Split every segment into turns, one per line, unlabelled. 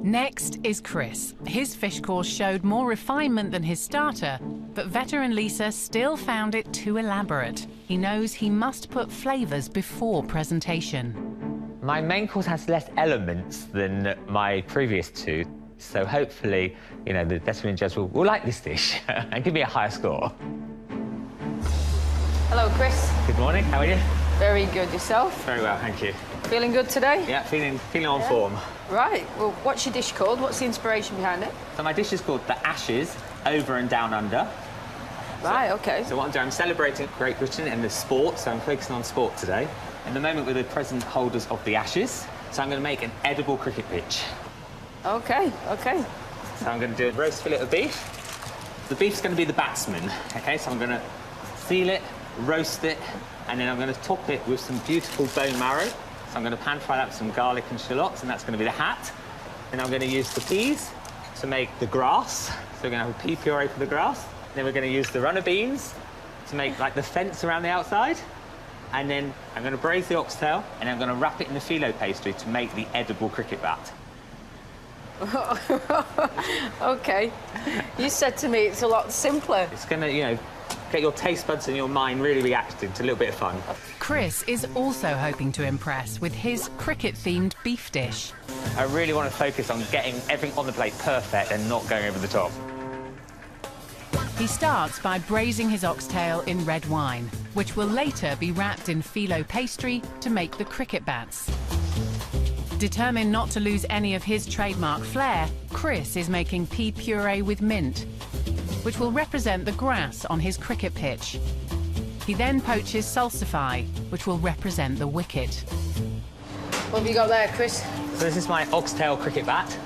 Next is Chris. His fish course showed more refinement than his starter, but veteran Lisa still found it too elaborate. He knows he must put flavours before presentation.
My main course has less elements than my previous two, so hopefully, you know, the veteran judge will like this dish and give me a higher score.
Hello, Chris.
Good morning, how are you?
Very good. Yourself?
Very well, thank you.
Feeling good today?
Yeah, feeling on form.
Right. Well, what's your dish called? What's the inspiration behind it?
So my dish is called the Ashes Over and Down Under.
Right, OK.
So what I'm doing, I'm celebrating Great Britain and the sport, so I'm focusing on sport today. In the moment, we're the present holders of the Ashes, so I'm going to make an edible cricket pitch.
OK, OK.
So I'm going to do a roast fillet of beef. The beef's going to be the batsman, OK? So I'm going to seal it, roast it, and then I'm going to top it with some beautiful bone marrow. So I'm going to pan fry that with some garlic and shallots, and that's going to be the hat. Then I'm going to use the peas to make the grass. So we're going to have a pea puree for the grass. Then we're going to use the runner beans to make, like, the fence around the outside. And then I'm going to braise the oxtail, and I'm going to wrap it in the phyllo pastry to make the edible cricket bat.
OK. You said to me it's a lot simpler.
It's going to, you know, get your taste buds and your mind really reacting to a little bit of fun.
Chris is also hoping to impress with his cricket-themed beef dish.
I really want to focus on getting everything on the plate perfect and not going over the top.
He starts by braising his oxtail in red wine, which will later be wrapped in phyllo pastry to make the cricket bats. Determined not to lose any of his trademark flair, Chris is making pea puree with mint, which will represent the grass on his cricket pitch. He then poaches salsify, which will represent the wicket.
What have you got there, Chris?
So this is my oxtail cricket bat,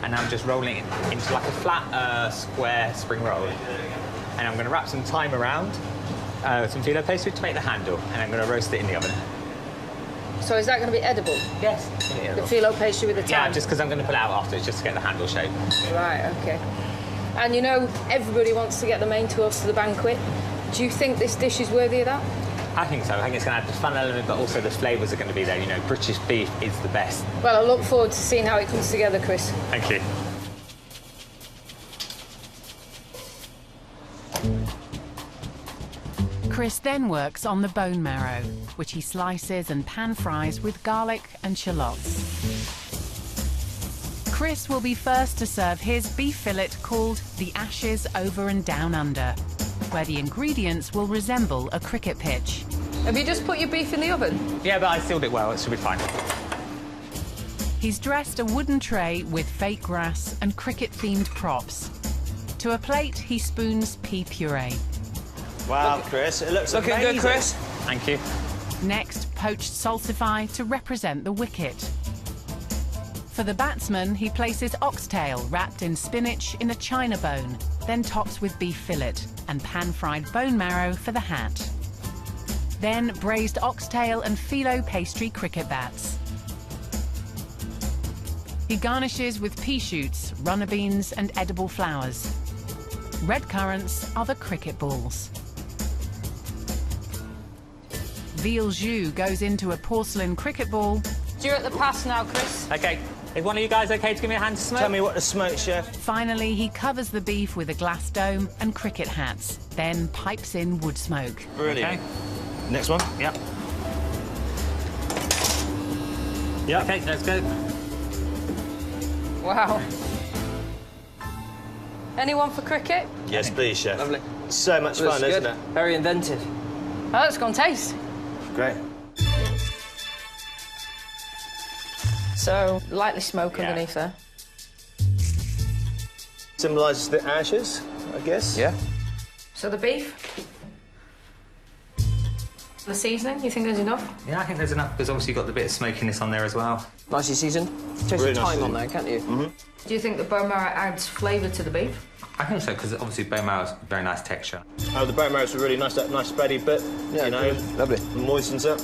and I'm just rolling it into like a flat, square spring roll. And I'm going to wrap some thyme around, some phyllo pastry to make the handle, and I'm going to roast it in the oven.
So is that going to be edible?
Yes.
The phyllo pastry with the thyme?
Yeah, just because I'm going to pull it out afterwards, just to get the handle shape.
Right, OK. And you know, everybody wants to get the main course to the banquet. Do you think this dish is worthy of that?
I think so. I think it's going to add the fun element, but also the flavours are going to be there. You know, British beef is the best.
Well, I look forward to seeing how it comes together, Chris.
Thank you.
Chris then works on the bone marrow, which he slices and pan-fries with garlic and shallots. Chris will be first to serve his beef fillet called the Ashes Over and Down Under, where the ingredients will resemble a cricket pitch.
Have you just put your beef in the oven?
Yeah, but I sealed it well. It should be fine.
He's dressed a wooden tray with fake grass and cricket-themed props. To a plate, he spoons pea puree.
Wow, Chris, it looks
looking
amazing.
good, Chris.
Thank you.
Next, poached salsify to represent the wicket. For the batsman, he places oxtail wrapped in spinach in a china bone, then tops with beef fillet and pan-fried bone marrow for the hat. Then braised oxtail and phyllo pastry cricket bats. He garnishes with pea shoots, runner beans and edible flowers. Red currants are the cricket balls. Veal jus goes into a porcelain cricket ball.
You're at the pass now, Chris.
OK. Is one of you guys OK to give me a hand to smoke?
Tell me what to smoke, Chef.
Finally, he covers the beef with a glass dome and cricket hats, then pipes in wood smoke.
Brilliant.
Okay.
Next one?
Yep.
Yep.
OK, let's go.
Wow. Anyone for cricket?
Yes, please, Chef.
Lovely.
So much fun,
Looks
isn't
good.
it?
Very inventive.
Oh, let's go and taste.
Great.
So, lightly smoke
Yeah.
underneath there.
Symbolises the ashes, I guess.
Yeah.
So the beef. The seasoning, you think there's enough?
Yeah, I think there's enough, because obviously you've got the bit of smokiness on there as well.
Nicely seasoned. Taste
Really
the
nice
thyme on
seasoned.
there, can't you?
Mm-hmm.
Do you think the bone marrow adds flavour to the beef?
I think so, because obviously bone marrow is a very nice texture.
Oh, the bone marrow's a really nice, that nice spready bit,
Yeah,
you know.
good. Lovely.
Moistens up.